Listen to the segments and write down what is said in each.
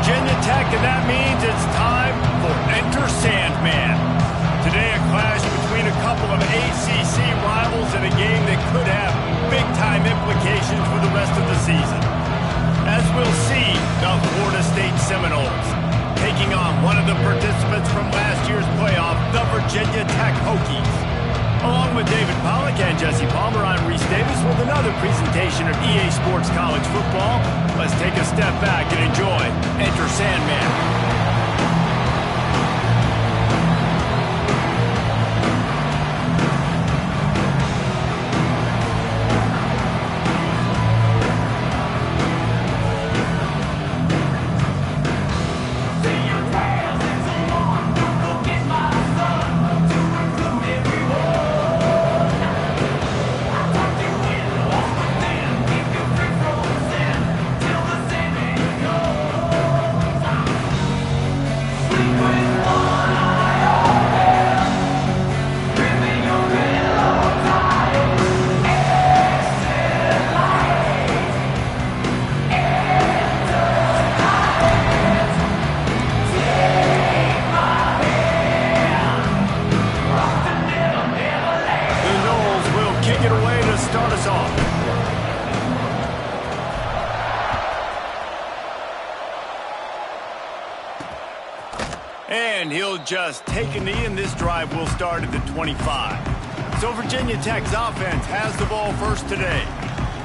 Virginia Tech, and that means it's time for Enter Sandman. Today, a clash between a couple of ACC rivals in a game that could have big-time implications for the rest of the season. As we'll see, the Florida State Seminoles taking on one of the participants from last year's playoff, the Virginia Tech Hokies. Along with David Pollack and Jesse Palmer, I'm Reese Davis with another presentation of EA Sports College Football. Let's take a step back and enjoy Enter Sandman. And he'll just take a knee, and this drive will start at the 25. So Virginia Tech's offense has the ball first today.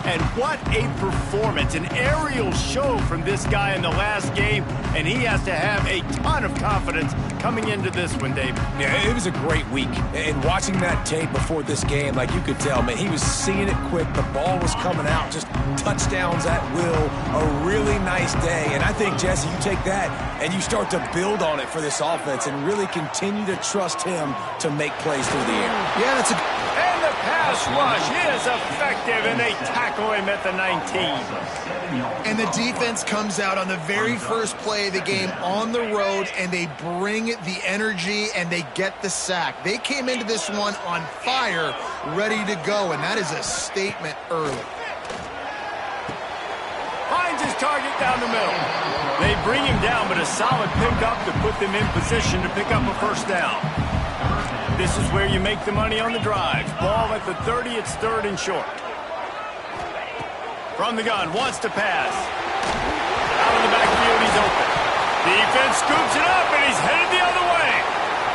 And what a performance, an aerial show from this guy in the last game, and he has to have a ton of confidence coming into this one, Dave. Yeah, it was a great week. And watching that tape before this game, like you could tell, man, he was seeing it quick. The ball was coming out, just touchdowns at will. A really nice day. And I think, Jesse, you take that and you start to build on it for this offense and really continue to trust him to make plays through the air. Yeah, that's a... And the pass rush is effective, and they tackle him at the 19. And the defense comes out on the very first play of the game on the road, and they bring the energy, and they get the sack. They came into this one on fire, ready to go, and that is a statement early. Finds his target down the middle. They bring him down, but a solid pickup to put them in position to pick up a first down. This is where you make the money on the drives. Ball at the 30, it's third and short. From the gun, wants to pass. Out of the backfield, he's open. Defense scoops it up, and he's headed the other way.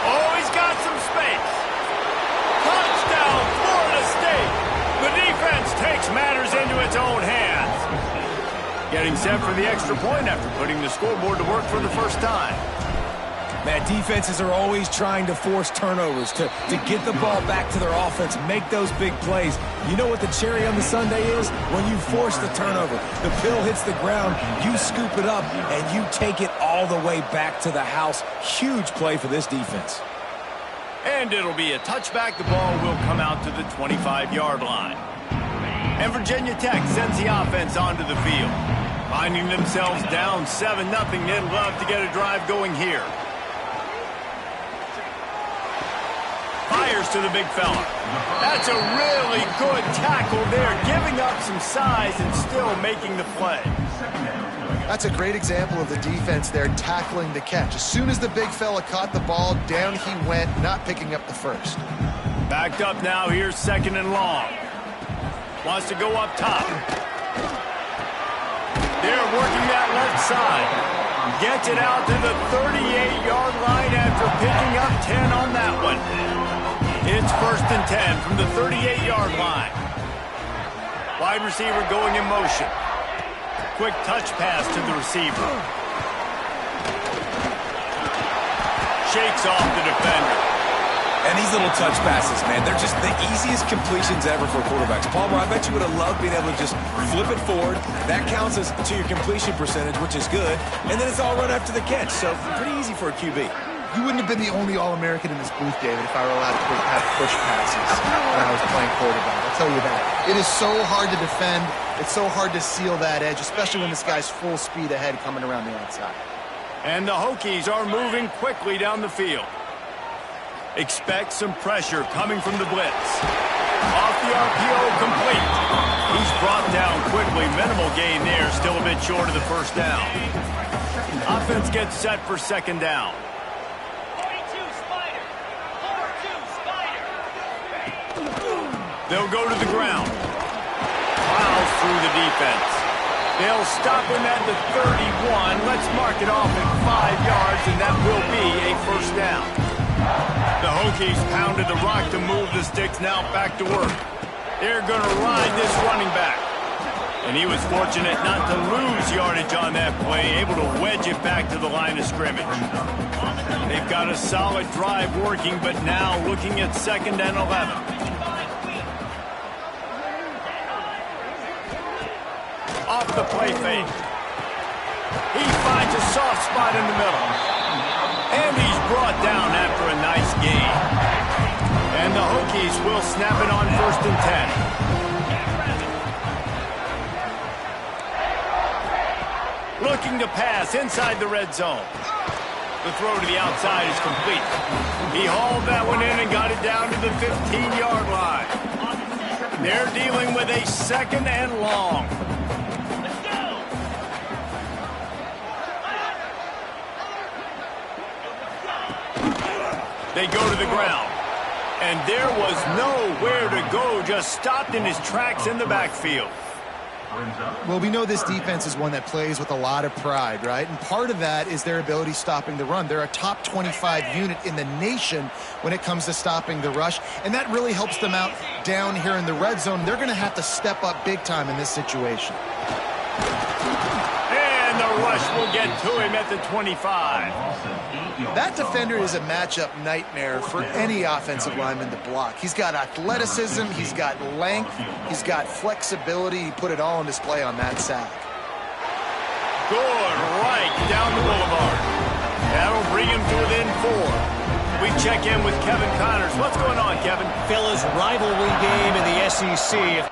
Oh, he's got some space. Touchdown, Florida State. The defense takes matters into its own hands. Getting set for the extra point after putting the scoreboard to work for the first time. Man, defenses are always trying to force turnovers to get the ball back to their offense, make those big plays. You know what the cherry on the sundae is? When you force the turnover, the pill hits the ground, you scoop it up, and you take it all the way back to the house. Huge play for this defense. And it'll be a touchback. The ball will come out to the 25-yard line. And Virginia Tech sends the offense onto the field. Finding themselves down 7-0, they'd love to get a drive going here. Fires to the big fella. That's a really good tackle there, giving up some size and still making the play. That's a great example of the defense there tackling the catch. As soon as the big fella caught the ball, down he went, not picking up the first. Backed up now, here's second and long. Wants to go up top. They're working that left side. Gets it out to the 38-yard line after picking up 10 on that one. It's first and 10 from the 38-yard line. Wide receiver going in motion. Quick touch pass to the receiver. Shakes off the defender. And these little touch passes, man, they're just the easiest completions ever for quarterbacks. Palmer, I bet you would have loved being able to just flip it forward. That counts as to your completion percentage, which is good. And then it's all run after the catch, so pretty easy for a QB. You wouldn't have been the only All-American in this booth, David, if I were allowed to have push passes when I was playing quarterback. I'll tell you that. It is so hard to defend. It's so hard to seal that edge, especially when this guy's full speed ahead coming around the outside. And the Hokies are moving quickly down the field. Expect some pressure coming from the blitz. Off the RPO, complete. He's brought down quickly. Minimal gain there. Still a bit short of the first down. Offense gets set for second down. They'll go to the ground. Plows through the defense. They'll stop him at the 31. Let's mark it off at 5 yards, and that will be a first down. The Hokies pounded the rock to move the sticks. Now back to work. They're going to ride this running back. And he was fortunate not to lose yardage on that play, able to wedge it back to the line of scrimmage. They've got a solid drive working, but now looking at 2nd and 11. Off the play fake. He finds a soft spot in the middle. And he's brought down after a nice gain. And the Hokies will snap it on 1st and 10. Looking to pass inside the red zone. The throw to the outside is complete. He hauled that one in and got it down to the 15-yard line. They're dealing with a 2nd and long. They go to the ground. And there was nowhere to go, just stopped in his tracks in the backfield. Well, we know this defense is one that plays with a lot of pride, right? And part of that is their ability stopping the run. They're a top 25 unit in the nation when it comes to stopping the rush, and that really helps them out down here in the red zone. They're going to have to step up big time in this situation. And the rush will get to him at the 25. That defender is a matchup nightmare for any offensive lineman to block. He's got athleticism, he's got length, he's got flexibility. He put it all on display on that sack. Good right down the boulevard. That'll bring him to within 4. We check in with Kevin Connors. What's going on, Kevin? Fellas, rivalry game in the SEC.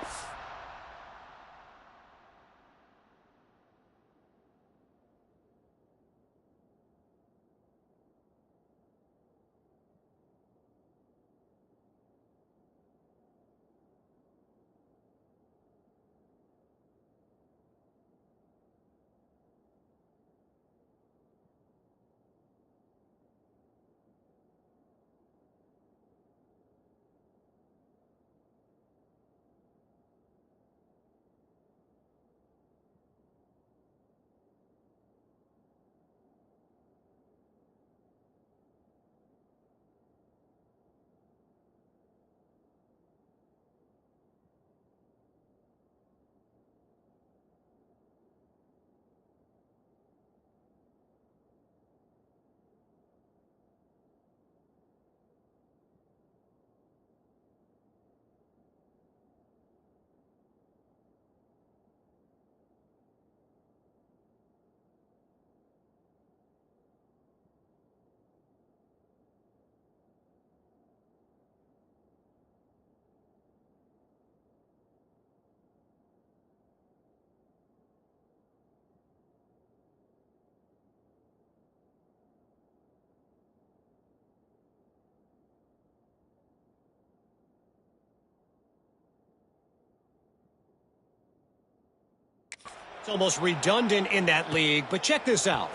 It's almost redundant in that league, but check this out.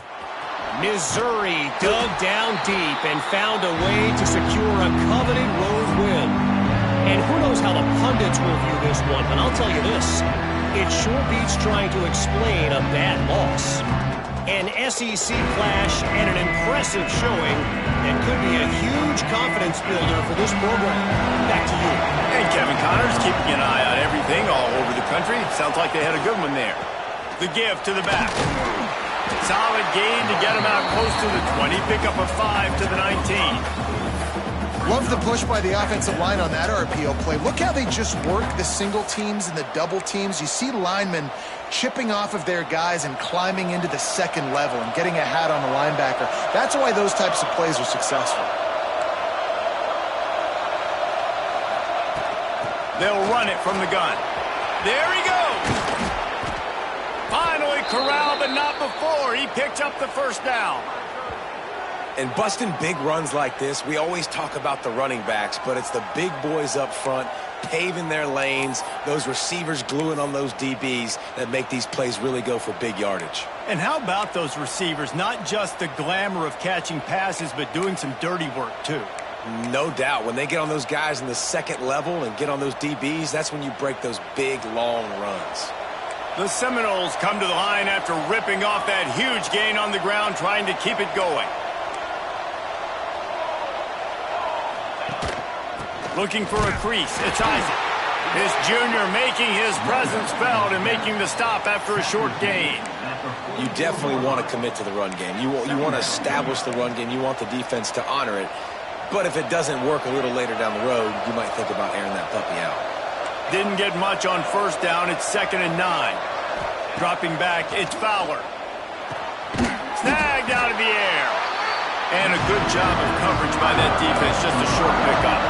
Missouri dug down deep and found a way to secure a coveted road win. And who knows how the pundits will view this one, but I'll tell you this. It sure beats trying to explain a bad loss. An SEC clash and an impressive showing that could be a huge confidence builder for this program. Back to you. And Kevin Connors keeping an eye on everything all over the country. Sounds like they had a good one there. The give to the back. Solid gain to get him out close to the 20. Pick up a 5 to the 19. Love the push by the offensive line on that RPO play. Look how they just work the single teams and the double teams. You see linemen chipping off of their guys and climbing into the second level and getting a hat on the linebacker. That's why those types of plays are successful. They'll run it from the gun. There he goes. Finally corralled, but not before. He picked up the first down. And busting big runs like this, we always talk about the running backs, but it's the big boys up front paving their lanes, those receivers gluing on those DBs that make these plays really go for big yardage. And how about those receivers? Not just the glamour of catching passes, but doing some dirty work too. No doubt. When they get on those guys in the second level and get on those DBs, that's when you break those big, long runs. The Seminoles come to the line after ripping off that huge gain on the ground, trying to keep it going. Looking for a crease. It's Isaac. This junior making his presence felt and making the stop after a short gain. You definitely want to commit to the run game. You want to establish the run game. You want the defense to honor it. But if it doesn't work a little later down the road, you might think about airing that puppy out. Didn't get much on first down. It's 2nd and 9. Dropping back, it's Fowler. Snagged out of the air. And a good job of coverage by that defense. Just a short pickup.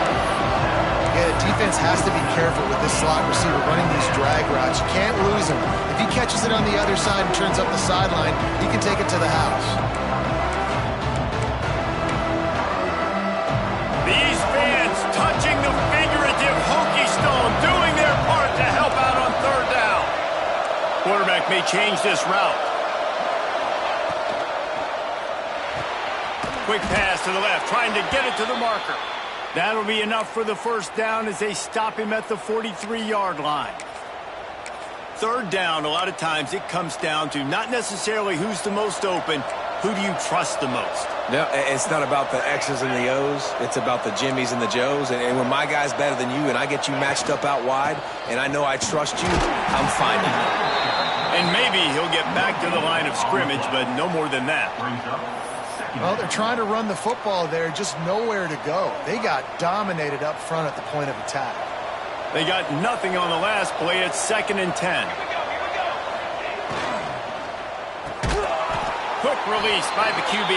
Yeah, the defense has to be careful with this slot receiver running these drag routes. You can't lose him. If he catches it on the other side and turns up the sideline, he can take it to the house. These fans touching the figurative Hokie stone, doing their part to help out on 3rd down. Quarterback may change this route. Quick pass to the left, trying to get it to the marker. That'll be enough for the first down as they stop him at the 43-yard line. 3rd down, a lot of times it comes down to not necessarily who's the most open, who do you trust the most? No, it's not about the X's and the O's. It's about the Jimmies and the Joes. And when my guy's better than you and I get you matched up out wide and I know I trust you, I'm finding you. And maybe he'll get back to the line of scrimmage, but no more than that. Well, they're trying to run the football there, just nowhere to go. They got dominated up front at the point of attack. They got nothing on the last play. It's 2nd and 10. Quick release by the QB.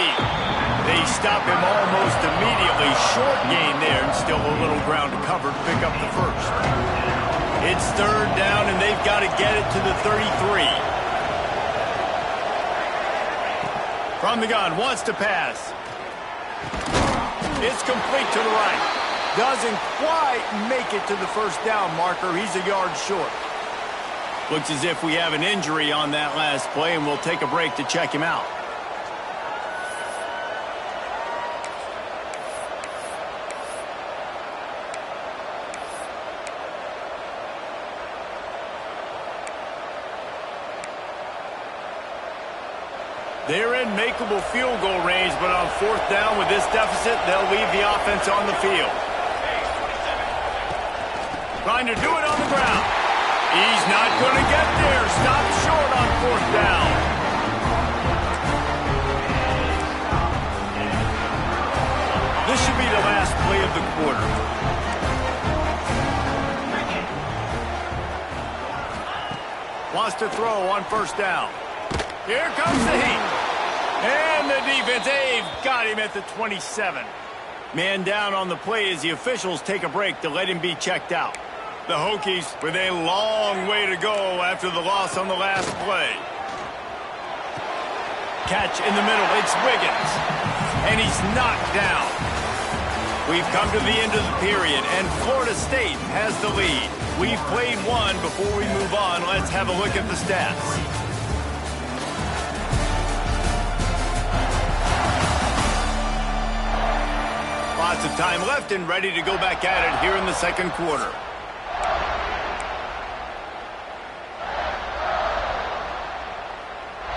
They stop him almost immediately. Short gain there, and still a little ground to cover to pick up the first. It's 3rd down, and they've got to get it to the 33. From the gun, wants to pass. It's complete to the right. Doesn't quite make it to the first down marker. He's a yard short. Looks as if we have an injury on that last play, and we'll take a break to check him out. They're in makeable field goal range, but on 4th down with this deficit, they'll leave the offense on the field. Trying to do it on the ground. He's not going to get there. Stopped short on 4th down. This should be the last play of the quarter. Wants to throw on 1st down. Here comes the heat. And the defense, they've got him at the 27. Man down on the play as the officials take a break to let him be checked out. The Hokies with a long way to go after the loss on the last play. Catch in the middle, it's Wiggins. And he's knocked down. We've come to the end of the period, and Florida State has the lead. We've played one. Before we move on, let's have a look at the stats. Lots of time left and ready to go back at it here in the 2nd quarter.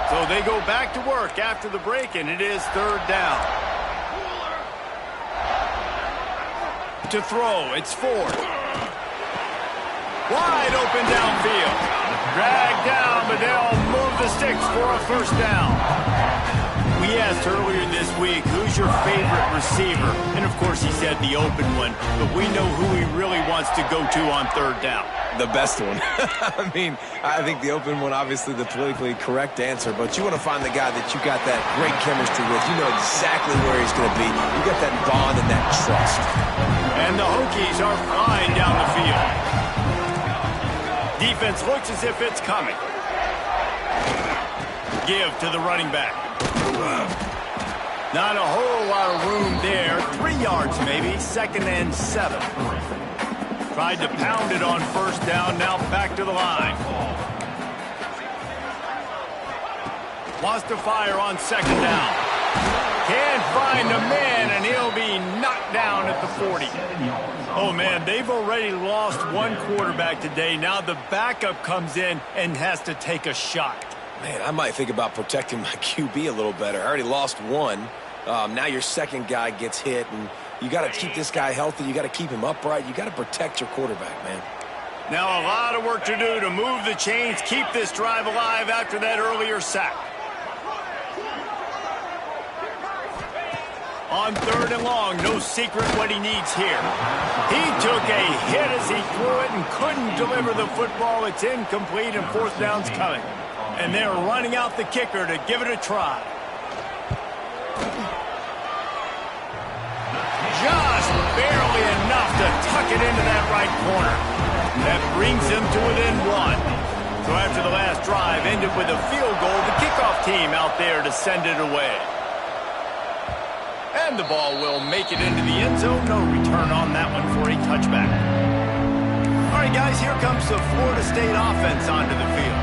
So they go back to work after the break, and it is 3rd down. To throw, it's Ford. Wide open downfield. Dragged down, but they'll move the sticks for a 1st down. We asked earlier this week, who's your favorite receiver? And, of course, he said the open one. But we know who he really wants to go to on 3rd down. The best one. I mean, I think the open one, obviously the politically correct answer. But you want to find the guy that you got that great chemistry with. You know exactly where he's going to be. You got that bond and that trust. And the Hokies are flying down the field. Defense looks as if it's coming. Give to the running back. Not a whole lot of room there. 3 yards maybe. 2nd and 7. Tried to pound it on first down, now back to the line. Wants to fire on second down. Can't find a man, and he'll be knocked down at the 40. Oh, man, they've already lost one quarterback today. Now the backup comes in and has to take a shot. Man, I might think about protecting my QB a little better. I already lost one. Now your second guy gets hit, and you got to keep this guy healthy. You got to keep him upright. You got to protect your quarterback, man. Now a lot of work to do to move the chains, keep this drive alive after that earlier sack. On third and long, no secret what he needs here. He took a hit as he threw it and couldn't deliver the football. It's incomplete and fourth down's coming. And they're running out the kicker to give it a try. Just barely enough to tuck it into that right corner. That brings him to within one. So after the last drive ended with a field goal, the kickoff team out there to send it away. And the ball will make it into the end zone. No return on that one for a touchback. All right, guys, here comes the Florida State offense onto the field.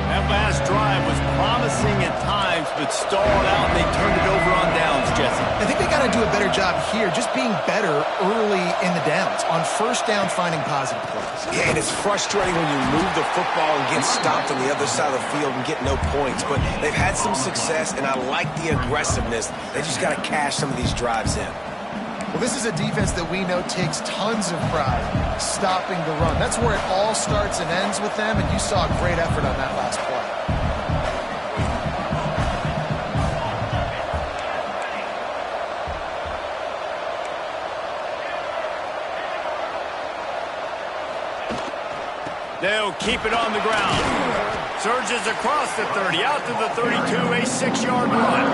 That last drive was promising at times, but stalled out, and they turned it over on downs, Jesse. I think they got to do a better job here, just being better early in the downs. On first down, finding positive plays. Yeah, and it's frustrating when you move the football and get stopped on the other side of the field and get no points. But they've had some success, and I like the aggressiveness. They just got to cash some of these drives in. Well, this is a defense that we know takes tons of pride stopping the run. That's where it all starts and ends with them, and you saw a great effort on that last play. They'll keep it on the ground. Surges across the 30, out to the 32, a 6-yard run.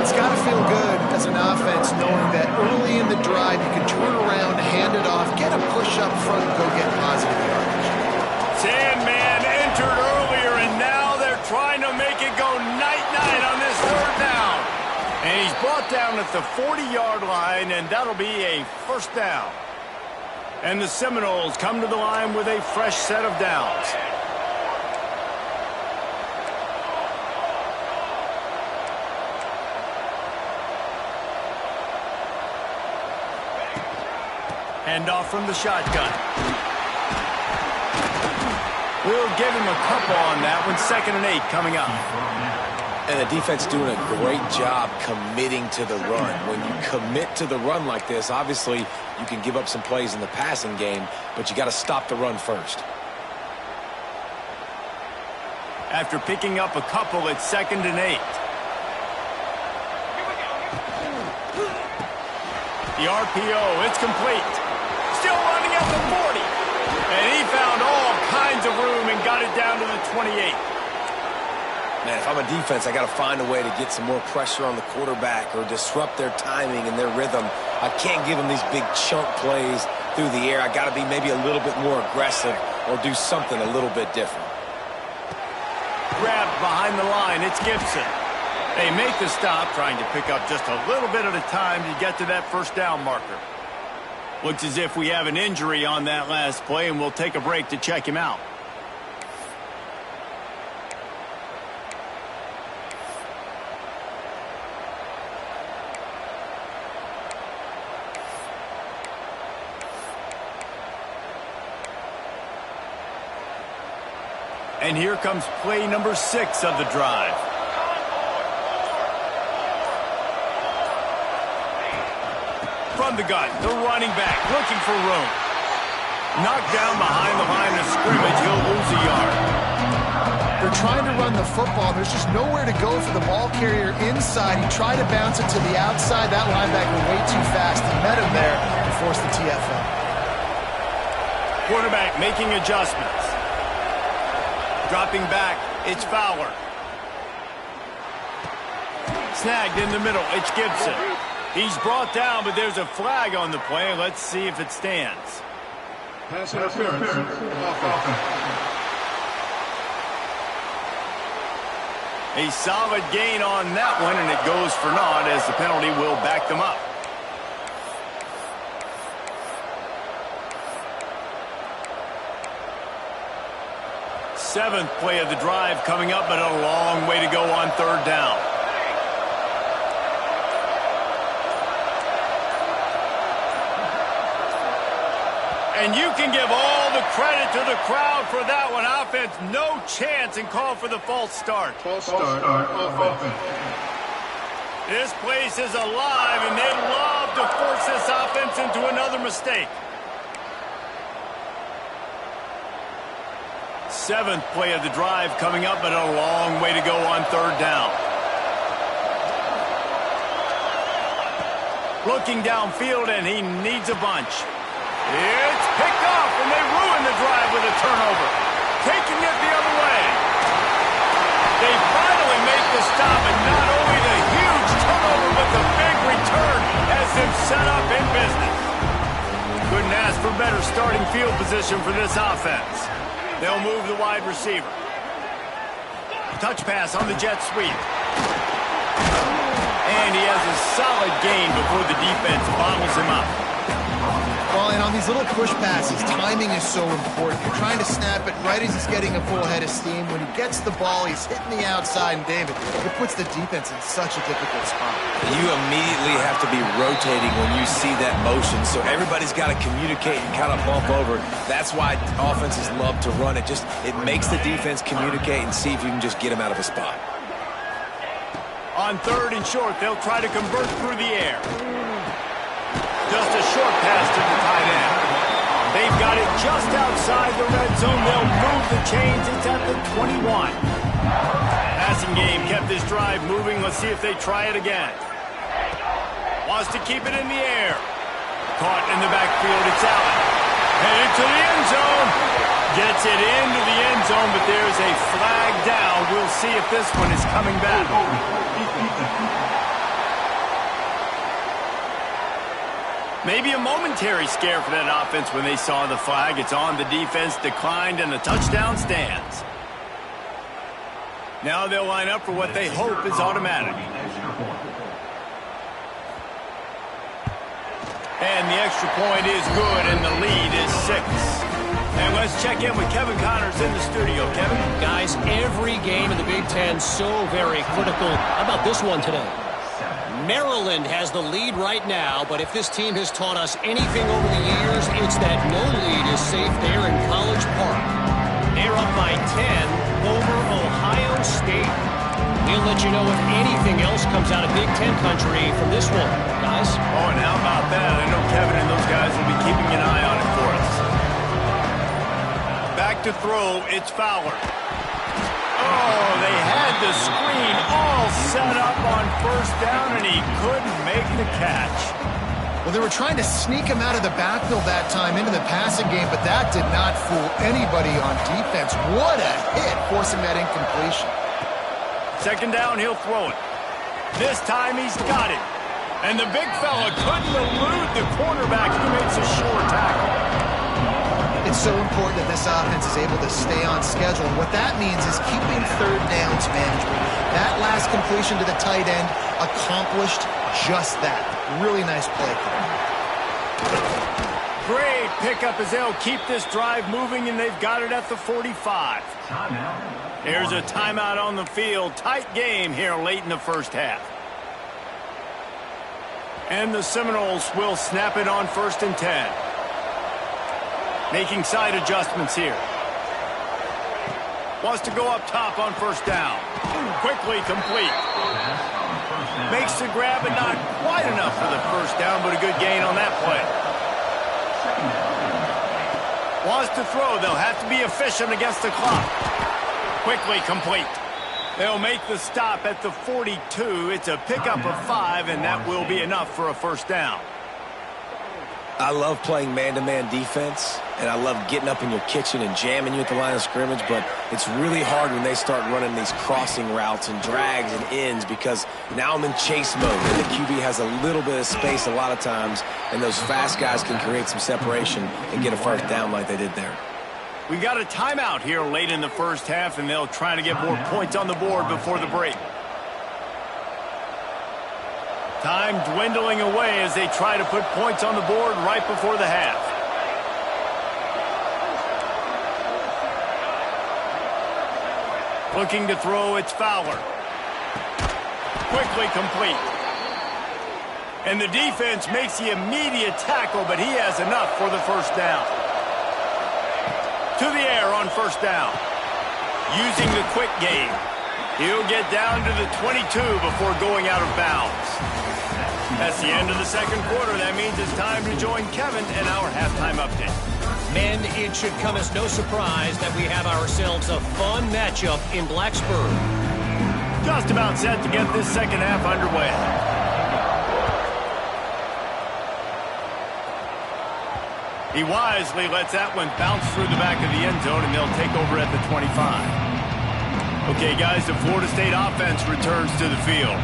It's got to feel good as an offense knowing that early in the drive you can turn around, hand it off, get a push up front, and go get positive yardage. Sandman entered earlier, and now they're trying to make it go night-night on this third down. And he's brought down at the 40-yard line, and that'll be a first down. And the Seminoles come to the line with a fresh set of downs. Hand off from the shotgun. We'll give him a couple on that one. 2nd and 8 coming up. And the defense doing a great job committing to the run. When you commit to the run like this, obviously you can give up some plays in the passing game, but you got to stop the run first. After picking up a couple, it's 2nd and 8. The RPO, it's complete. Still running at the 40. And he found all kinds of room and got it down to the 28. Man, if I'm a defense, I got to find a way to get some more pressure on the quarterback or disrupt their timing and their rhythm. I can't give them these big chunk plays through the air. I got to be maybe a little bit more aggressive or do something a little bit different. Grabbed behind the line, it's Gibson. They make the stop, trying to pick up just a little bit at a time to get to that first down marker. Looks as if we have an injury on that last play, and we'll take a break to check him out. And here comes play number 6 of the drive. From the gun, the running back looking for room. Knocked down behind the line of scrimmage, he'll lose a yard. They're trying to run the football. There's just nowhere to go for the ball carrier inside. He tried to bounce it to the outside. That linebacker way too fast. He met him there and forced the TFL. Quarterback making adjustments. Dropping back, it's Fowler. Snagged in the middle, it's Gibson. He's brought down, but there's a flag on the play. Let's see if it stands. Pass interference. A solid gain on that one, and it goes for naught as the penalty will back them up. 7th play of the drive coming up, but a long way to go on 3rd down. And you can give all the credit to the crowd for that one. Offense, no chance, and call for the false start. False start offense. This place is alive, and they love to force this offense into another mistake. 7th play of the drive coming up, but a long way to go on 3rd down. Looking downfield, and he needs a bunch. It's picked off, and they ruin the drive with a turnover. Taking it the other way. They finally make the stop, and not only the huge turnover, but the big return has them set up in business. Couldn't ask for better starting field position for this offense. They'll move the wide receiver. Touch pass on the jet sweep. And he has a solid gain before the defense bottles him up. Well, and on these little push passes, timing is so important. You're trying to snap it right as he's getting a full head of steam. When he gets the ball, he's hitting the outside, and David, it puts the defense in such a difficult spot. You immediately have to be rotating when you see that motion, so everybody's got to communicate and kind of bump over. That's why offenses love to run it. It makes the defense communicate and see if you can just get him out of a spot. On 3rd and short, they'll try to convert through the air. Just a short pass to the tight end. They've got it just outside the red zone. They'll move the chains. It's at the 21. Passing game kept this drive moving. Let's see if they try it again. Wants to keep it in the air. Caught in the backfield. It's Allen. Headed to the end zone. Gets it into the end zone, but there's a flag down. We'll see if this one is coming back. Maybe a momentary scare for that offense when they saw the flag. It's on, the defense declined, and the touchdown stands. Now they'll line up for what they hope is automatic. And the extra point is good, and the lead is 6. And let's check in with Kevin Connors in the studio. Kevin? Guys, every game in the Big Ten so very critical. How about this one today? Maryland has the lead right now, but if this team has taught us anything over the years, it's that no lead is safe there in College Park. They're up by 10 over Ohio State. We'll let you know if anything else comes out of Big Ten country from this one, guys. Oh, and how about that? I know Kevin and those guys will be keeping an eye on it for us. Back to throw, it's Fowler. Oh, they had the screen all set up on 1st down, and he couldn't make the catch. Well, they were trying to sneak him out of the backfield that time into the passing game, but that did not fool anybody on defense. What a hit, forcing that incompletion. 2nd down, he'll throw it. This time he's got it. And the big fella couldn't elude the quarterback who makes a sure tackle. It's so important that this offense is able to stay on schedule. And what that means is keeping 3rd downs management. That last completion to the tight end accomplished just that. Really nice play. Great pickup as they'll keep this drive moving, and they've got it at the 45. Here's a timeout on the field. Tight game here late in the 1st half. And the Seminoles will snap it on 1st and 10. Making side adjustments here. Wants to go up top on 1st down. Quickly complete. Makes the grab, but not quite enough for the 1st down, but a good gain on that play. Wants to throw. They'll have to be efficient against the clock. Quickly complete. They'll make the stop at the 42. It's a pickup of 5, and that will be enough for a 1st down. I love playing man-to-man defense, and I love getting up in your kitchen and jamming you at the line of scrimmage, but it's really hard when they start running these crossing routes and drags and ends because now I'm in chase mode, and the QB has a little bit of space a lot of times, and those fast guys can create some separation and get a 1st down like they did there. We got a timeout here late in the 1st half, and they'll try to get more points on the board before the break. Time dwindling away as they try to put points on the board right before the half. Looking to throw, it's Fowler. Quickly complete. And the defense makes the immediate tackle, but he has enough for the first down. To the air on first down. Using the quick game. He'll get down to the 22 before going out of bounds. That's the end of the second quarter. That means it's time to join Kevin and our halftime update. Men, it should come as no surprise that we have ourselves a fun matchup in Blacksburg. Just about set to get this second half underway. He wisely lets that one bounce through the back of the end zone, and they'll take over at the 25. Okay, guys, the Florida State offense returns to the field.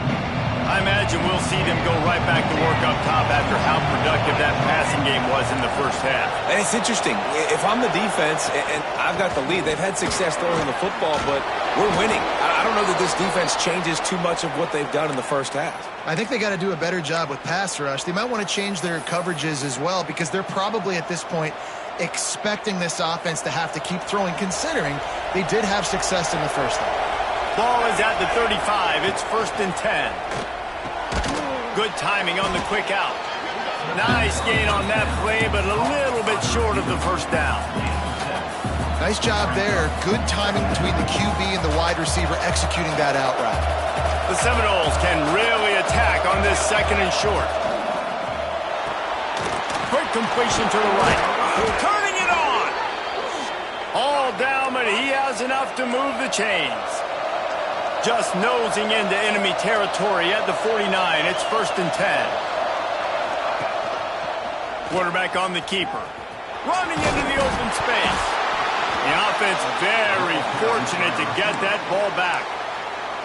I imagine we'll see them go right back to work up top after how productive that passing game was in the first half. And it's interesting. If I'm the defense and I've got the lead, they've had success throwing the football, but we're winning. I don't know that this defense changes too much of what they've done in the first half. I think they got to do a better job with pass rush. They might want to change their coverages as well, because they're probably at this point expecting this offense to have to keep throwing, considering they did have success in the first half. Ball is at the 35. It's 1st and 10. Good timing on the quick out. Nice gain on that play, but a little bit short of the first down. Nice job there. Good timing between the QB and the wide receiver executing that out route. The Seminoles can really attack on this 2nd and short. Quick completion to the right. Turning it on. All down, but he has enough to move the chains. Just nosing into enemy territory at the 49. It's 1st and 10. Quarterback on the keeper. Running into the open space. The offense very fortunate to get that ball back.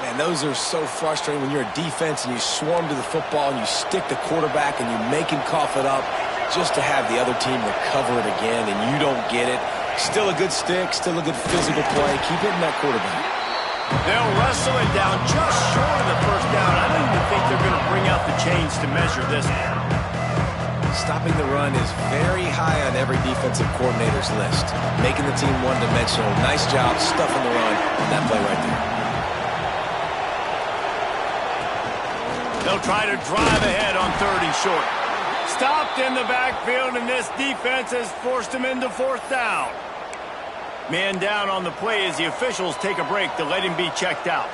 Man, those are so frustrating when you're a defense and you swarm to the football and you stick the quarterback and you make him cough it up just to have the other team recover it again and you don't get it. Still a good stick, still a good physical play. Keep hitting that quarterback. They'll wrestle it down just short of the first down. I don't even think they're going to bring out the chains to measure this. Stopping the run is very high on every defensive coordinator's list. Making the team one-dimensional. Nice job stuffing the run on that play right there. They'll try to drive ahead on 3rd and short. Stopped in the backfield, and this defense has forced him into 4th down. Man down on the play as the officials take a break to let him be checked out.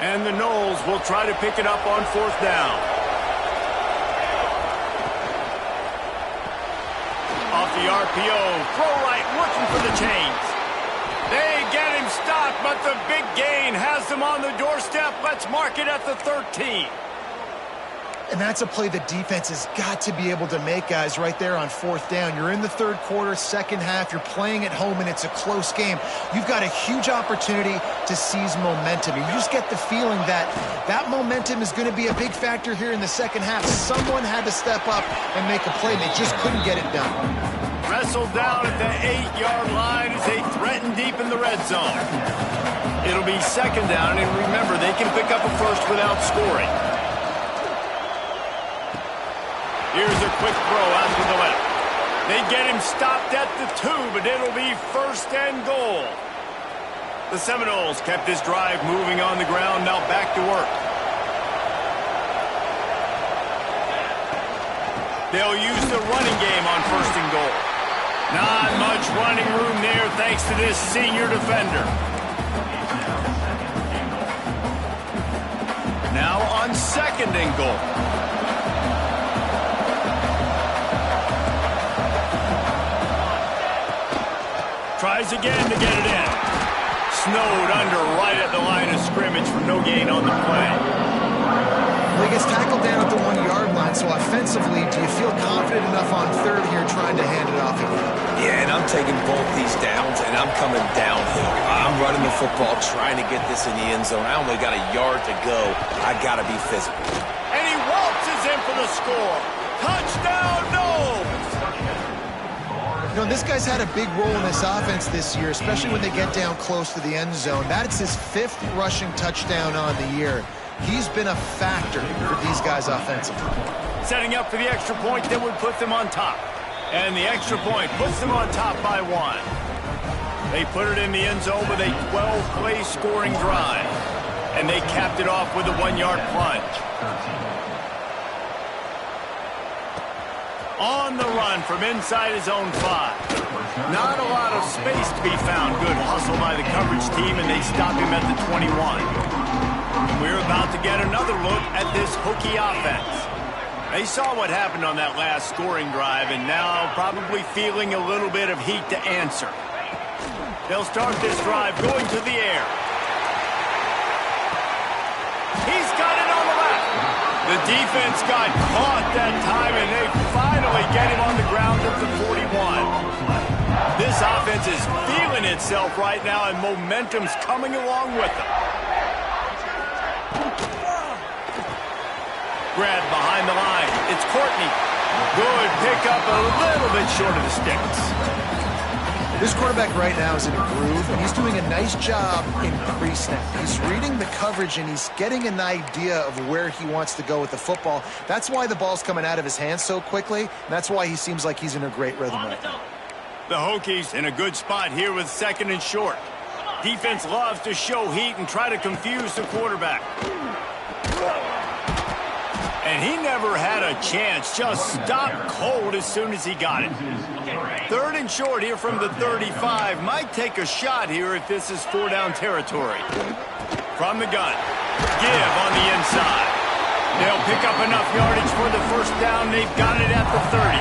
And the Noles will try to pick it up on 4th down. Off the RPO, throw right, looking for the chains. They get him stopped, but the big gain has them on the doorstep. Let's mark it at the 13. And that's a play the defense has got to be able to make, guys, right there on 4th down. You're in the 3rd quarter, second half. You're playing at home, and it's a close game. You've got a huge opportunity to seize momentum. You just get the feeling that that momentum is going to be a big factor here in the second half. Someone had to step up and make a play, and they just couldn't get it done. Wrestled down at the 8-yard line as they threaten deep in the red zone. It'll be 2nd down, and remember, they can pick up a first without scoring. Here's a quick throw out to the left. They get him stopped at the 2, but it'll be 1st and goal. The Seminoles kept this drive moving on the ground, now back to work. They'll use the running game on 1st and goal. Not much running room there thanks to this senior defender. Now on 2nd and goal. Tries again to get it in. Snowed under right at the line of scrimmage for no gain on the play. Well, he gets tackled down at the 1-yard line, so offensively, do you feel confident enough on 3rd here trying to hand it off again? Yeah, and I'm taking both these downs, and I'm coming downhill. I'm running the football, trying to get this in the end zone. I only got a yard to go. I got to be physical. And he waltzes in for the score. Touchdown, no! You know, this guy's had a big role in this offense this year, especially when they get down close to the end zone. That's his 5th rushing touchdown on the year. He's been a factor for these guys offensively. Setting up for the extra point that would put them on top. And the extra point puts them on top by 1. They put it in the end zone with a 12-play scoring drive. And they capped it off with a 1-yard plunge. On the run from inside his own 5. Not a lot of space to be found. Good hustle by the coverage team, and they stop him at the 21. We're about to get another look at this Hokie offense. They saw what happened on that last scoring drive, and now probably feeling a little bit of heat to answer. They'll start this drive going to the air. He's got it on the left. The defense got caught that time, and they finally get him on the ground at the 41. This offense is feeling itself right now, and momentum's coming along with them. Grab behind the line. It's Courtney. Good pickup, a little bit short of the sticks. This quarterback right now is in a groove, and he's doing a nice job in pre-snap. He's reading the coverage, and he's getting an idea of where he wants to go with the football. That's why the ball's coming out of his hands so quickly, and that's why he seems like he's in a great rhythm right now. The Hokies in a good spot here with 2nd and short. Defense loves to show heat and try to confuse the quarterback. And he never had a chance, just stopped cold as soon as he got it. 3rd and short here from the 35. Might take a shot here if this is 4-down territory. From the gun. Give on the inside. They'll pick up enough yardage for the 1st down. They've got it at the 30.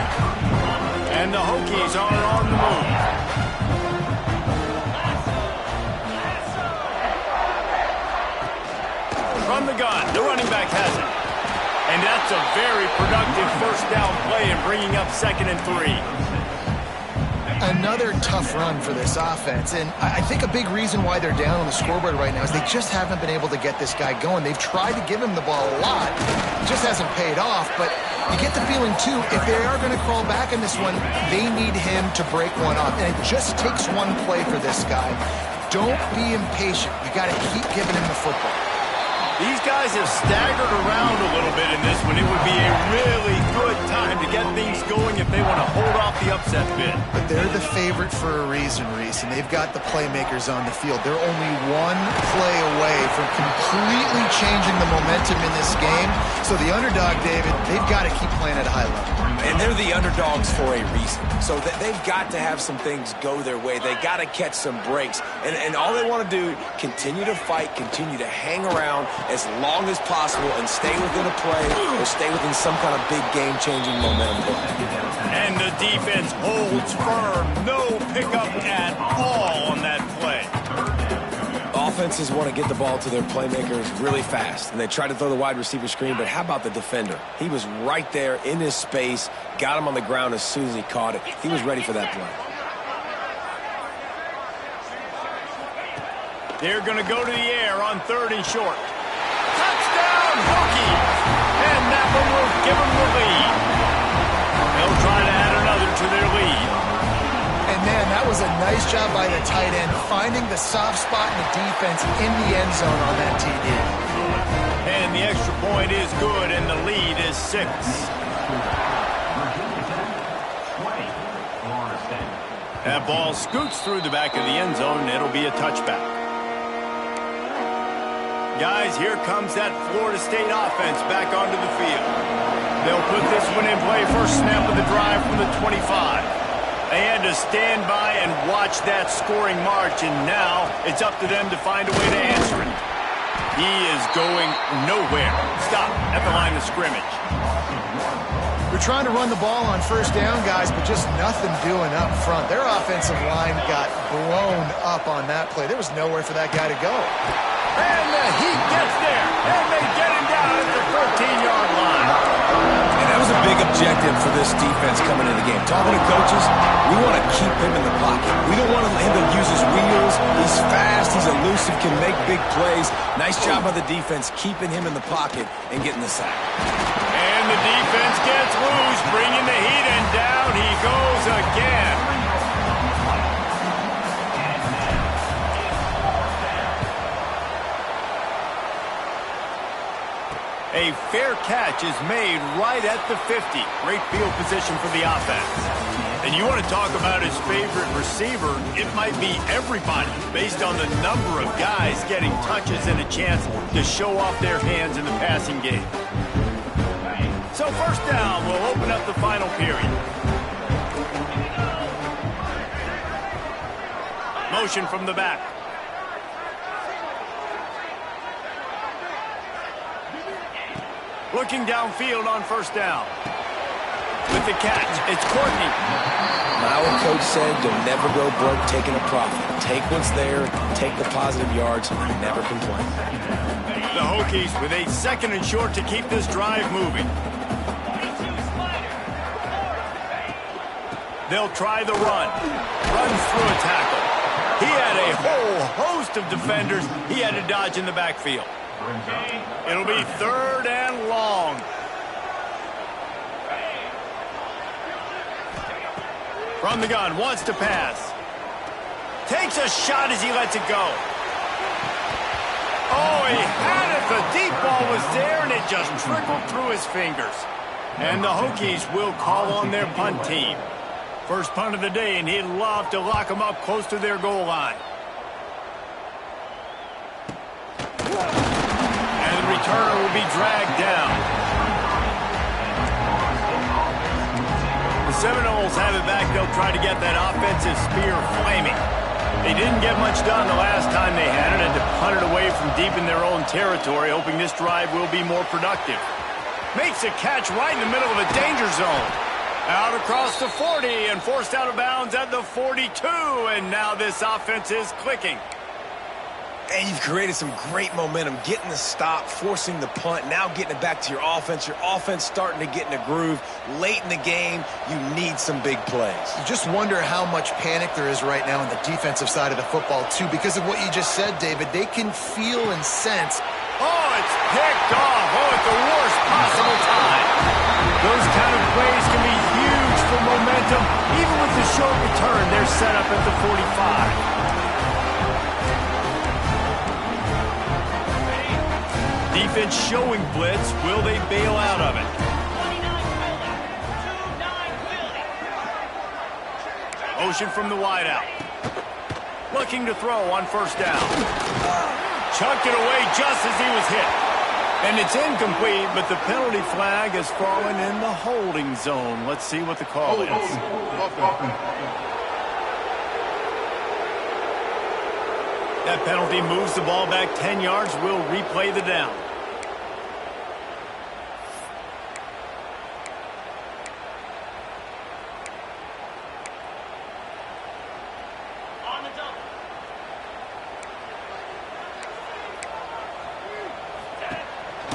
And the Hokies are on the move. From the gun, the running back has it. And that's a very productive 1st down play in bringing up 2nd and 3. Another tough run for this offense, and I think a big reason why they're down on the scoreboard right now is they just haven't been able to get this guy going. They've tried to give him the ball a lot. It just hasn't paid off, but you get the feeling, too, if they are going to crawl back in this one, they need him to break one off, and it just takes one play for this guy. Don't be impatient. You got to keep giving him the football. These guys have staggered around a little bit in this one. It would be a really good time to get things going if they want to hold off the upset bid. But they're the favorite for a reason, Reese, and they've got the playmakers on the field. They're only one play away from completely changing the momentum in this game. So the underdog, David, they've got to keep playing at a high level. And they're the underdogs for a reason. So they've got to have some things go their way. They got to catch some breaks. And all they want to do, continue to fight, continue to hang around as long as possible and stay within a play or stay within some kind of big game-changing momentum play. And the defense holds firm. No pickup at all on that play. Offenses want to get the ball to their playmakers really fast, and they try to throw the wide receiver screen, but how about the defender? He was right there in his space, got him on the ground as soon as he caught it. He was ready for that play. They're going to go to the air on 3rd and short. Touchdown, Hokies! And that one will give them the lead. They'll try to add another to their lead. And, man, that was a nice job by the tight end, finding the soft spot in the defense in the end zone on that TD. And the extra point is good, and the lead is 6. That ball scoots through the back of the end zone, and it'll be a touchback. Guys, here comes that Florida State offense back onto the field. They'll put this one in play first snap of the drive from the 25. They had to stand by and watch that scoring march, and now it's up to them to find a way to answer it. He is going nowhere. Stop at the line of scrimmage. They're trying to run the ball on 1st down, guys, but just nothing doing up front. Their offensive line got blown up on that play. There was nowhere for that guy to go. And the Heat gets there, and they get him down at the 14-yard line. And that was a big objective for this defense coming into the game. Talking to coaches, we want to keep him in the pocket. We don't want him to use his wheels. He's fast, he's elusive, can make big plays. Nice job by the defense keeping him in the pocket and getting the sack. And the defense gets loose, bringing the Heat, and down he goes again. A fair catch is made right at the 50. Great field position for the offense. And you want to talk about his favorite receiver, it might be everybody, based on the number of guys getting touches and a chance to show off their hands in the passing game. So first down, we'll open up the final period. Motion from the back. Looking downfield on first down. With the catch, it's Courtney. My old coach said you'll never go broke taking a profit. Take what's there, take the positive yards, and never complain. The Hokies with a 2nd and short to keep this drive moving. They'll try the run. Runs through a tackle. He had a whole host of defenders he had to dodge in the backfield. It'll be 3rd and long. From the gun, wants to pass. Takes a shot as he lets it go. Oh, he had it. The deep ball was there, and it just trickled through his fingers. And the Hokies will call on their punt team. First punt of the day, and he'd love to lock them up close to their goal line. And the returner will be dragged down. The Seminoles have it back. They'll try to get that offensive spear flaming. They didn't get much done the last time they had it, and to punt it away from deep in their own territory, hoping this drive will be more productive. Makes a catch right in the middle of a danger zone. Out across the 40 and forced out of bounds at the 42, and now this offense is clicking. And you've created some great momentum, getting the stop, forcing the punt, now getting it back to your offense. Your offense starting to get in a groove. Late in the game, you need some big plays. You just wonder how much panic there is right now on the defensive side of the football, too, because of what you just said, David. They can feel and sense. Oh, it's picked off. Oh, at the worst possible time. Those kind of plays can be huge for momentum. Even with the short return, they're set up at the 45. Defense showing blitz. Will they bail out of it? Motion from the wideout. Looking to throw on first down. Chucked it away just as he was hit. And it's incomplete, but the penalty flag has fallen in the holding zone. Let's see what the call is. That penalty moves the ball back 10 yards. We'll replay the down.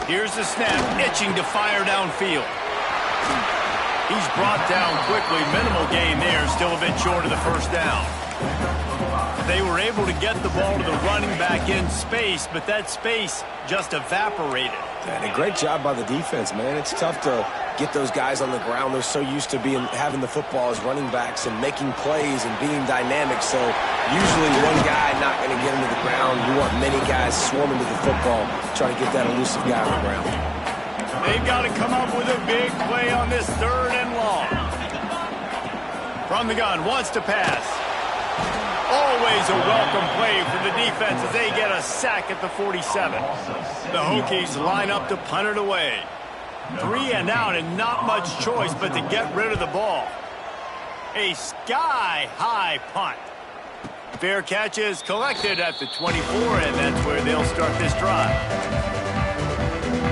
Here's the snap, itching to fire downfield. He's brought down quickly. Minimal gain there, still a bit short of the first down. They were able to get the ball to the running back in space, but that space just evaporated. And a great job by the defense, man. It's tough to get those guys on the ground. They're so used to having the football as running backs and making plays and being dynamic. So usually one guy not going to get into the ground. You want many guys swarming to the football, trying to get that elusive guy on the ground. They've got to come up with a big play on this 3rd and long. From the gun, wants to pass. Always a welcome play for the defense as they get a sack at the 47. The Hokies line up to punt it away. 3 and out and not much choice but to get rid of the ball. A sky-high punt. Fair catch is collected at the 24, and that's where they'll start this drive.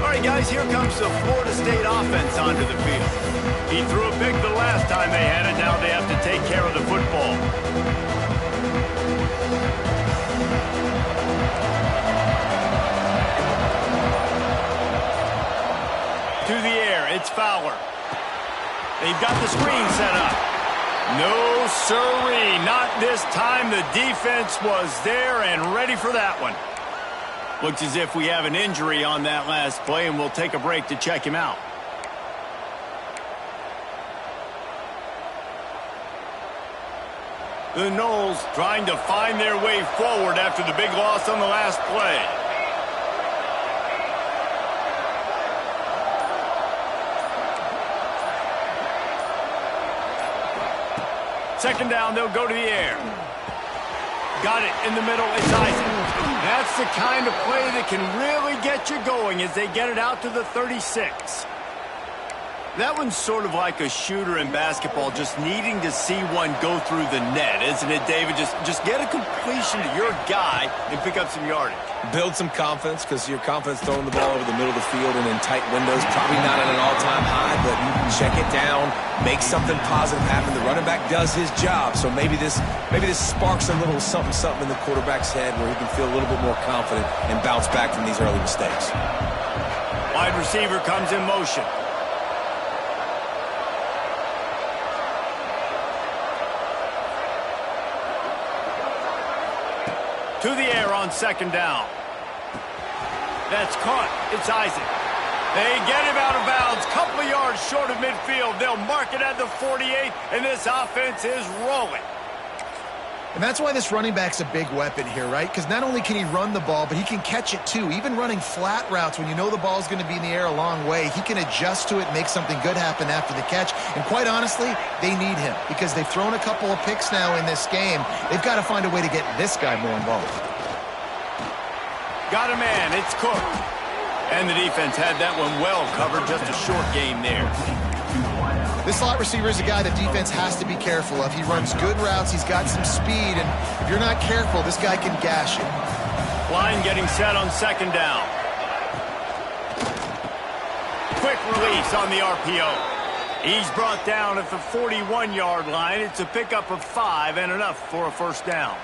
All right, guys, here comes the Florida State offense onto the field. He threw a pick the last time they had it. Now they have to take care of the football. To the air, it's Fowler. They've got the screen set up. No siree, not this time. The defense was there and ready for that one. Looks as if we have an injury on that last play, and we'll take a break to check him out. The Noles trying to find their way forward after the big loss on the last play. second down, they'll go to the air. Got it in the middle. It's Isaac. That's the kind of play that can really get you going as they get it out to the 36. That one's sort of like a shooter in basketball, just needing to see one go through the net, isn't it, David? Just get a completion to your guy and pick up some yardage. Build some confidence, because your confidence throwing the ball over the middle of the field and in tight windows, probably not at an all-time high, but check it down, make something positive happen. The running back does his job, so maybe this sparks a little something in the quarterback's head where he can feel a little bit more confident and bounce back from these early mistakes. Wide receiver comes in motion. To the air on second down. That's caught. It's Isaac. They get him out of bounds. Couple of yards short of midfield. They'll mark it at the 48, and this offense is rolling. And that's why this running back's a big weapon here, right? Because not only can he run the ball, but he can catch it too. Even running flat routes when you know the ball's going to be in the air a long way, he can adjust to it, make something good happen after the catch. And quite honestly, they need him because they've thrown a couple of picks now in this game. They've got to find a way to get this guy more involved. Got a man. It's Cook. And the defense had that one well covered. Just a short game there. This slot receiver is a guy the defense has to be careful of. He runs good routes. He's got some speed. And if you're not careful, this guy can gash you. Line getting set on second down. Quick release on the RPO. He's brought down at the 41-yard line. It's a pickup of 5 and enough for a first down.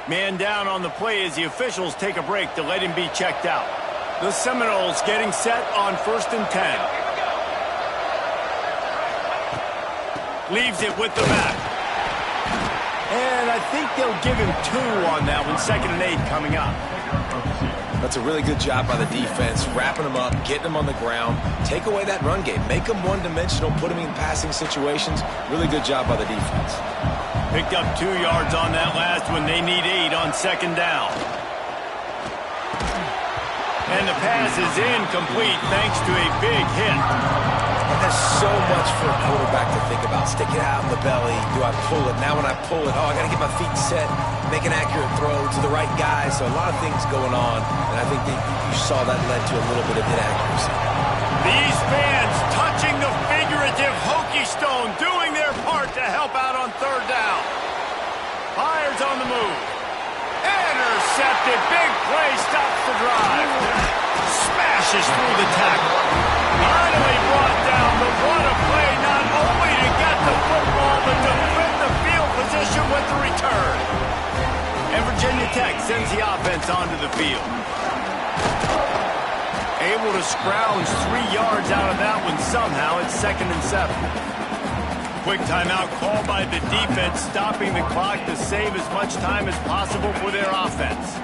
Man down on the play as the officials take a break to let him be checked out. The Seminoles getting set on 1st and 10. Leaves it with the back. And I think they'll give him 2 on that one. 2nd and 8 coming up. That's a really good job by the defense, wrapping them up, getting them on the ground. Take away that run game. Make them one-dimensional, put them in passing situations. Really good job by the defense. Picked up 2 yards on that last one. They need 8 on second down. And the pass is incomplete thanks to a big hit. And there's so much for a quarterback to think about. Stick it out in the belly. Do I pull it? Now when I pull it, I got to get my feet set, make an accurate throw to the right guy. So a lot of things going on, and I think that you saw that led to a little bit of inaccuracy. These fans touching the figurative hokey stone, doing their part to help out on third down. Fires on the move. Intercepted. Big play stops the drive. Smashes through the tackle. Finally brought down, but what a play, not only to get the football, but to win the field position with the return. And Virginia Tech sends the offense onto the field. Able to scrounge 3 yards out of that one somehow. It's 2nd and 7. Quick timeout called by the defense, stopping the clock to save as much time as possible for their offense.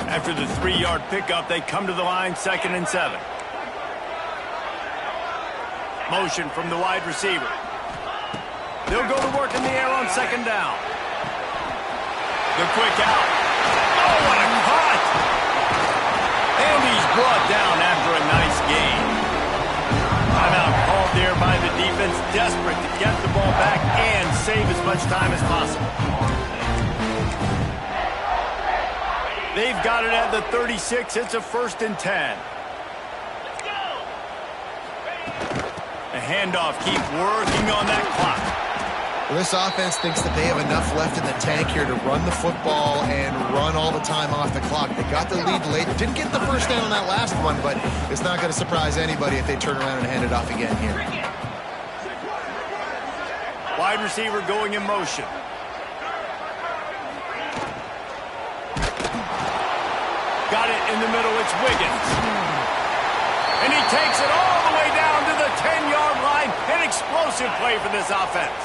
After the 3-yard pickup, they come to the line, 2nd and 7. Motion from the wide receiver. They'll go to work in the air on second down. The quick out. Oh, what a cut! And he's brought down after a nice gain. Timeout called there by the defense, desperate to get the ball back and save as much time as possible. They've got it at the 36. It's a 1st and 10. The handoff, keep working on that clock. Well, this offense thinks that they have enough left in the tank here to run the football and run all the time off the clock. They got the lead late. Didn't get the first down on that last one, but it's not going to surprise anybody if they turn around and hand it off again here. Wide receiver going in motion. Got it in the middle. It's Wiggins. And he takes it all the way down to the 10-yard line. An explosive play for this offense.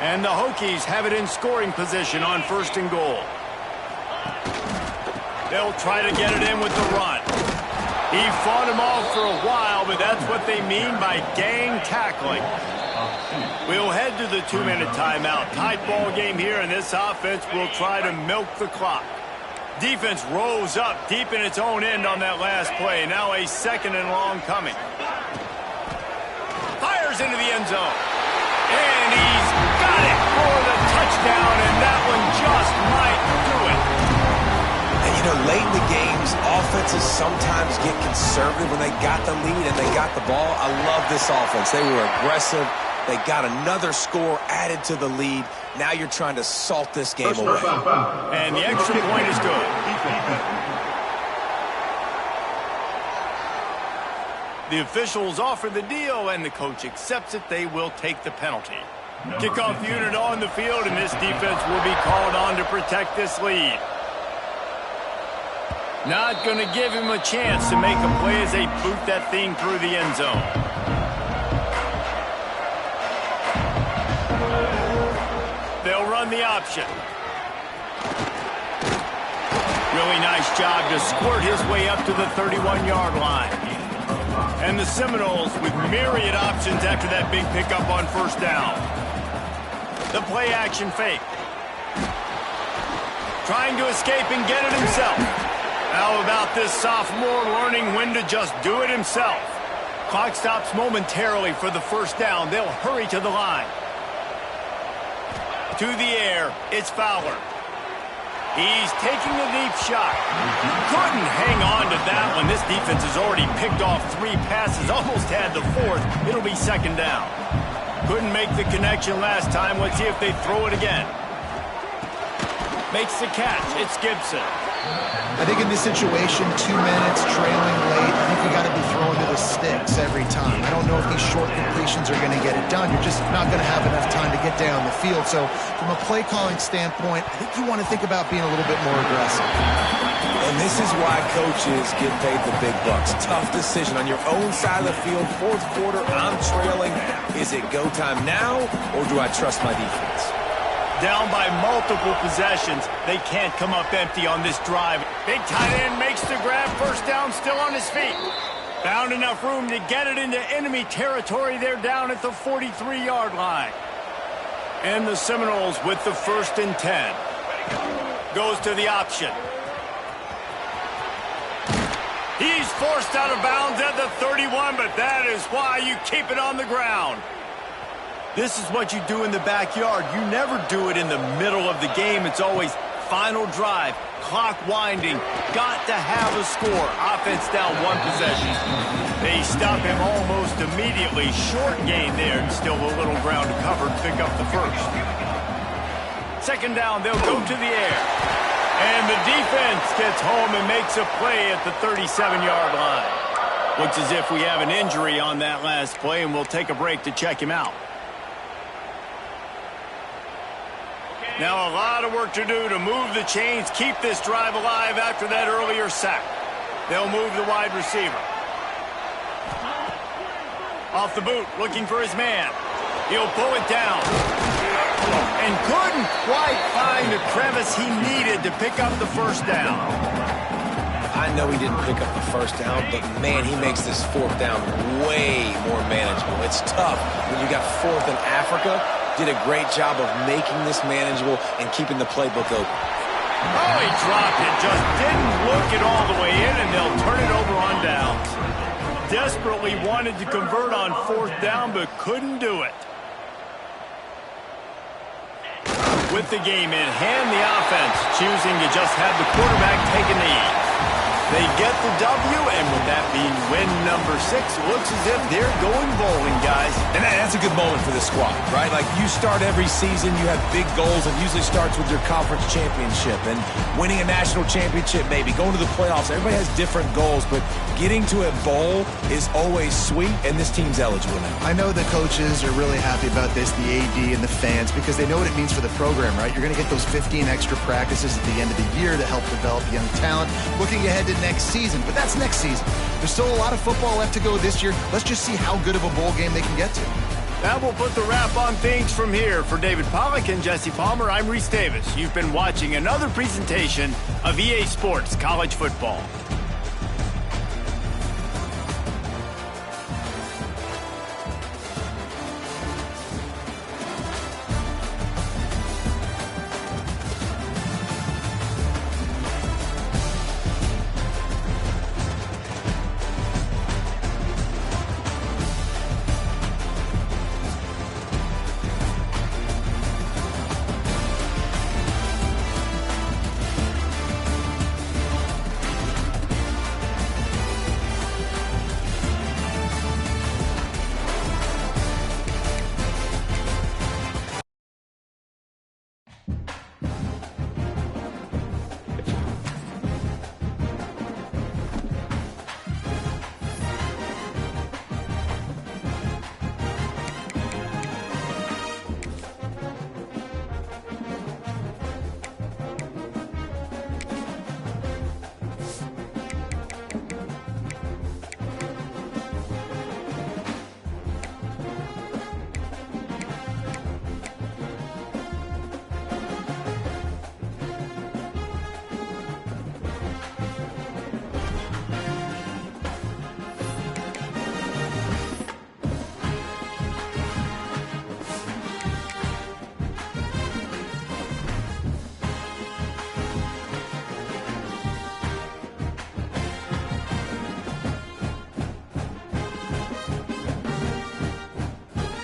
And the Hokies have it in scoring position on 1st and goal. They'll try to get it in with the run. He fought him off for a while, but that's what they mean by gang tackling. We'll head to the 2-minute timeout. Tight ball game here, and this offense will try to milk the clock. Defense rose up deep in its own end on that last play. Now a 2nd and long coming. Fires into the end zone. And he's got it. for the touchdown, and that one just might do it. And, you know, late in the games, offenses sometimes get conservative when they got the lead and they got the ball. I love this offense. They were aggressive. They got another score added to the lead. Now you're trying to salt this game away. And the extra point is good. The officials offer the deal, and the coach accepts it. They will take the penalty. Kickoff unit on the field, and this defense will be called on to protect this lead. Not going to give him a chance to make a play as they boot that thing through the end zone. They'll run the option. Really nice job to squirt his way up to the 31-yard line. And the Seminoles with myriad options after that big pickup on first down. The play action fake. Trying to escape and get it himself. How about this sophomore learning when to just do it himself? Clock stops momentarily for the first down. They'll hurry to the line. To the air, it's Fowler. He's taking a deep shot. Couldn't hang on to that one. This defense has already picked off 3 passes, almost had the 4th. It'll be second down. Couldn't make the connection last time. Let's see if they throw it again. Makes the catch. It's Gibson. I think in this situation, 2 minutes, trailing late, I think you got to be throwing to the sticks every time. I don't know if these short completions are going to get it done. You're just not going to have enough time to get down the field. So from a play calling standpoint, I think you want to think about being a little bit more aggressive. And this is why coaches get paid the big bucks. Tough decision on your own side of the field. 4th quarter, I'm trailing. Is it go time now, or do I trust my defense? Down by multiple possessions. They can't come up empty on this drive. Big tight end makes the grab. First down, still on his feet. Found enough room to get it into enemy territory. They're down at the 43-yard line. And the Seminoles with the 1st and 10. Goes to the option. He's forced out of bounds at the 31, but that is why you keep it on the ground. This is what you do in the backyard. You never do it in the middle of the game. It's always final drive, clock winding, got to have a score. Offense down 1 possession. They stop him almost immediately. Short gain there, and still a little ground to cover to pick up the 1st. Second down, they'll go to the air. And the defense gets home and makes a play at the 37-yard line. Looks as if we have an injury on that last play, and we'll take a break to check him out. Now a lot of work to do to move the chains, keep this drive alive after that earlier sack. They'll move the wide receiver. Off the boot, looking for his man. He'll pull it down. And couldn't quite find the crevice he needed to pick up the first down. I know he didn't pick up the first down, but, man, he makes this 4th down way more manageable. It's tough when you got 4th in Africa. Did a great job of making this manageable and keeping the playbook open. Oh, he dropped it. Just didn't look it all the way in, and they'll turn it over on downs. Desperately wanted to convert on 4th down, but couldn't do it. With the game in hand, the offense choosing to just have the quarterback take a knee. They get the W, and with that being win number 6, it looks as if they're going bowling, guys. And that's a good moment for the squad, right? Like, you start every season, you have big goals. It usually starts with your conference championship and winning a national championship, maybe going to the playoffs. Everybody has different goals, but getting to a bowl is always sweet, and this team's eligible now. I know the coaches are really happy about this, the AD and the fans, because they know what it means for the program, right? You're going to get those 15 extra practices at the end of the year to help develop young talent. Looking ahead to next season, but that's next season. There's still a lot of football left to go this year. Let's just see how good of a bowl game they can get to. That will put the wrap on things from here. For David Pollack and Jesse Palmer, I'm Reese Davis. You've been watching another presentation of EA Sports College Football.